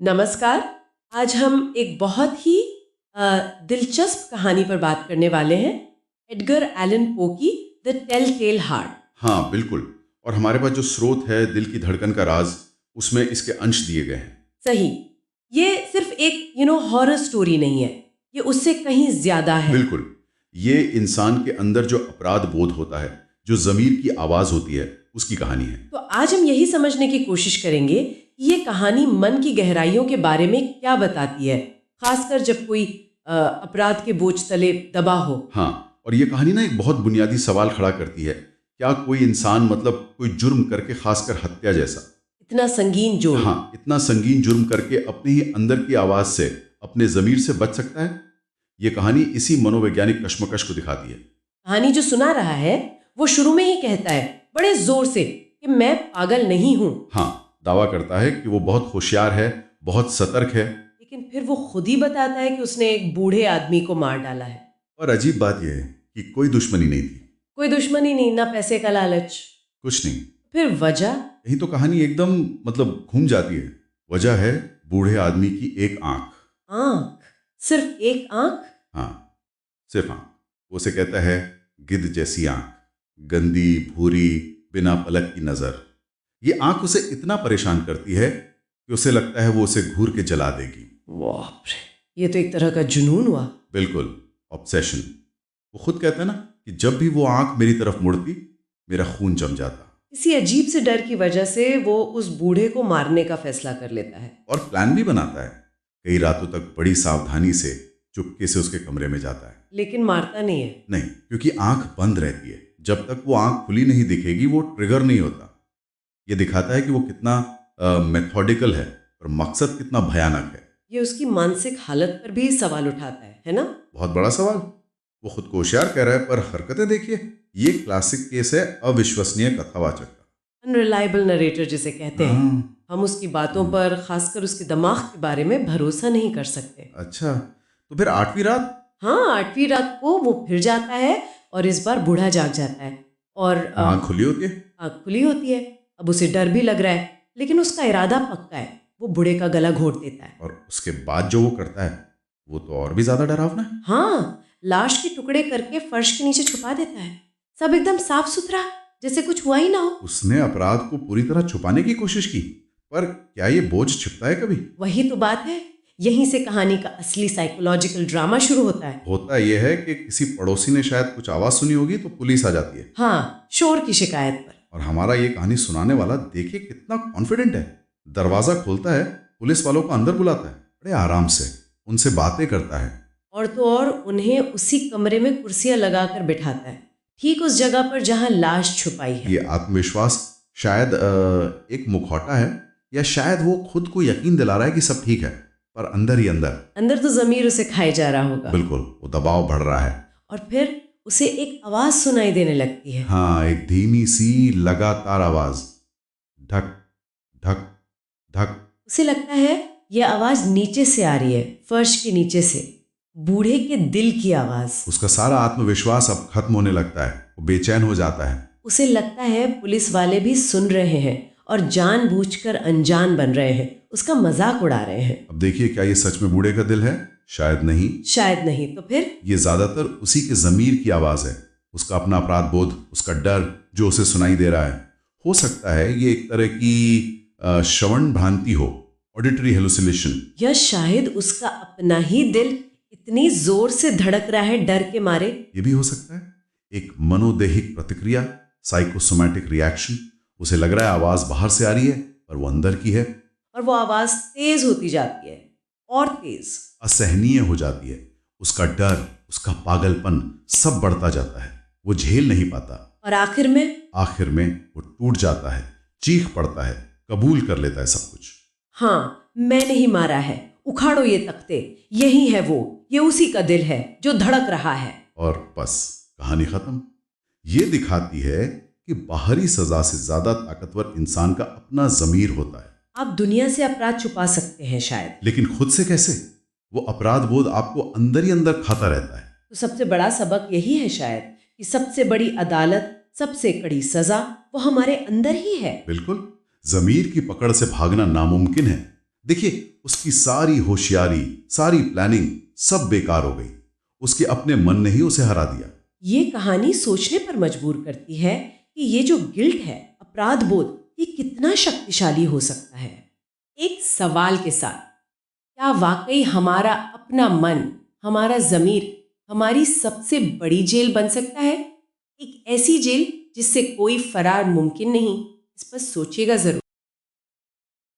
नमस्कार। आज हम एक बहुत ही दिलचस्प कहानी पर बात करने वाले हैं, एडगर एलन पो की द टेल टेल हार्ट। हाँ, बिल्कुल। और हमारे पास जो स्रोत है दिल की धड़कन का राज, उसमें इसके अंश दिए गए हैं। सही, ये सिर्फ एक हॉरर स्टोरी नहीं है, ये उससे कहीं ज्यादा है। बिल्कुल। ये इंसान के अंदर जो अपराध बोध होता है, जो ज़मीर की आवाज़ होती है, उसकी कहानी है। तो आज हम यही समझने की कोशिश करेंगे कि ये कहानी मन की गहराइयों के बारे में क्या बताती है, खासकर जब कोई अपराध के बोझ तले दबा हो। हाँ, और ये कहानी ना एक बहुत बुनियादी सवाल खड़ा करती है। क्या कोई इंसान मतलब कोई जुर्म करके, खासकर हत्या जैसा, इतना संगीन जुर्म। हाँ, इतना संगीन जुर्म करके अपने ही अंदर की आवाज़ से, अपने ज़मीर से बच सकता है? ये कहानी इसी मनोवैज्ञानिक कश्मकश को दिखाती है। कहानी जो सुना रहा है वो शुरू में ही कहता है बड़े जोर से कि मैं पागल नहीं हूं, हाँ, दावा करता है कि वो बहुत होशियार है, बहुत सतर्क है। लेकिन फिर वो खुद ही बताता है कि उसने एक बूढ़े आदमी को मार डाला है। और अजीब बात यह है कि कोई दुश्मनी नहीं थी, कोई दुश्मनी नहीं, ना पैसे का लालच। कुछ नहीं। फिर वजह? यही तो कहानी एकदम मतलब घूम जाती है। वजह है बूढ़े आदमी की एक आंख। आंख? सिर्फ एक आंख? हाँ, सिर्फ आंख। वो उसे कहता है गिद्ध जैसी आंख, गंदी, भूरी, बिना पलक की नजर। ये आंख उसे इतना परेशान करती है कि उसे लगता है वो उसे घूर के जला देगी। बाप रे, ये तो एक तरह का जुनून हुआ। बिल्कुल, ऑब्सेशन। वो खुद कहता है ना कि जब भी वो आंख मेरी तरफ मुड़ती, मेरा खून जम जाता। किसी अजीब से डर की वजह से वो उस बूढ़े को मारने का फैसला कर लेता है। और प्लान भी बनाता है। कई रातों तक बड़ी सावधानी से, चुपके से उसके कमरे में जाता है। लेकिन मारता नहीं है। नहीं, क्योंकि आंख बंद रहती है। जब तक वो आंख खुली नहीं दिखेगी, वो ट्रिगर नहीं होता। ये दिखाता है कि वो कितना मेथोडिकल है और मकसद कितना भयानक है। ये उसकी मानसिक हालत पर भी सवाल उठाता है ना? बहुत बड़ा सवाल। वो खुद को होशियार कह रहा है, पर हरकतें देखिए। ये क्लासिक केस है अविश्वसनीय कथावाचक का। अनरिलायबल नरेटर जिसे कहते हैं। हाँ। हम उसकी बातों पर, खासकर उसके दिमाग के बारे में भरोसा नहीं कर सकते। अच्छा, तो फिर आठवीं रात? हाँ, 8वीं रात को वो फिर जाता है और इस बार बूढ़ा जाग जाता है और आंख खुली होती है। आँख खुली होती है। अब उसे डर भी लग रहा है, लेकिन उसका इरादा पक्का है। वो बूढ़े का गला घोट देता है। और उसके बाद जो वो करता है, वो तो और भी ज्यादा डरावना है। हाँ, लाश के टुकड़े करके फर्श के नीचे छुपा देता है। सब एकदम साफ सुथरा, जैसे कुछ हुआ ही ना हो। उसने अपराध को पूरी तरह छुपाने की कोशिश की, पर क्या ये बोझ छिपता है कभी? वही तो बात है। यहीं से कहानी का असली साइकोलॉजिकल ड्रामा शुरू होता है। होता यह है कि किसी पड़ोसी ने शायद कुछ आवाज सुनी होगी, तो पुलिस आ जाती है। हाँ, शोर की शिकायत पर। और हमारा ये कहानी सुनाने वाला देखिए कितना कॉन्फिडेंट है। दरवाजा खोलता है, पुलिस वालों को अंदर बुलाता है, बड़े आराम से उनसे बातें करता है। और तो और उन्हें उसी कमरे में कुर्सियां लगाकर बिठाता है, ठीक उस जगह पर जहां लाश छुपाई है। ये आत्मविश्वास शायद एक मुखौटा है, या शायद वो खुद को यकीन दिला रहा है कि सब ठीक है, पर अंदर ही अंदर। अंदर तो जमीर उसे खाए जा रहा होगा। बिल्कुल, वो दबाव बढ़ रहा है। और फिर उसे एक आवाज सुनाई देने लगती है। हाँ, एक धीमी सी लगातार आवाज, ढक ढक ढक। उसे लगता है यह आवाज नीचे से आ रही है, फर्श के नीचे से, बूढ़े के दिल की आवाज। उसका सारा आत्मविश्वास अब खत्म होने लगता है। वो बेचैन हो जाता है। उसे लगता है पुलिस वाले भी सुन रहे हैं और जानबूझकर अनजान बन रहे हैं, उसका मजाक उड़ा रहे हैं। अब देखिए, क्या ये सच में बूढ़े का दिल है? शायद नहीं। शायद नहीं, तो फिर? ये ज्यादातर उसी के जमीर की आवाज है, उसका अपना अपराध बोध, उसका डर जो उसे सुनाई दे रहा है। हो सकता है ये एक तरह की श्रवण भ्रांति हो, ऑडिटरी हेलुसिनेशन। या शायद उसका अपना ही दिल इतनी जोर से धड़क रहा है डर के मारे। ये भी हो सकता है, एक मनोदैहिक प्रतिक्रिया, साइकोसोमैटिक रिएक्शन। उसे लग रहा है आवाज बाहर से आ रही है, पर वो अंदर की है। और वो आवाज तेज होती जाती है, और तेज, असहनीय हो जाती है। उसका डर, उसका पागलपन सब बढ़ता जाता है। वो झेल नहीं पाता। और आखिर में वो टूट जाता है, चीख पड़ता है, कबूल कर लेता है सब कुछ। हाँ, मैंने ही मारा है, उखाड़ो ये तख्ते, यही है वो, ये उसी का दिल है जो धड़क रहा है। और बस कहानी खत्म। ये दिखाती है कि बाहरी सजा से ज्यादा ताकतवर इंसान का अपना जमीर होता है। आप दुनिया से अपराध छुपा सकते हैं शायद, लेकिन खुद से कैसे? वो अपराध बोध आपको अंदर ही अंदर खाता रहता है। तो सबसे बड़ा सबक यही है शायद कि सबसे बड़ी अदालत, सबसे कड़ी सजा वो हमारे अंदर ही है। बिल्कुल, जमीर की पकड़ से भागना नामुमकिन है, देखिए, उसकी सारी होशियारी, सारी प्लानिंग सब बेकार हो गई। उसके अपने मन ने ही उसे हरा दिया। ये कहानी सोचने पर मजबूर करती है कि ये जो गिल्ट है, अपराध बोध, ये कितना शक्तिशाली हो सकता है। एक सवाल के साथ, क्या वाकई हमारा अपना मन, हमारा ज़मीर, हमारी सबसे बड़ी जेल बन सकता है? एक ऐसी जेल जिससे कोई फरार मुमकिन नहीं। इस पर सोचिएगा ज़रूर।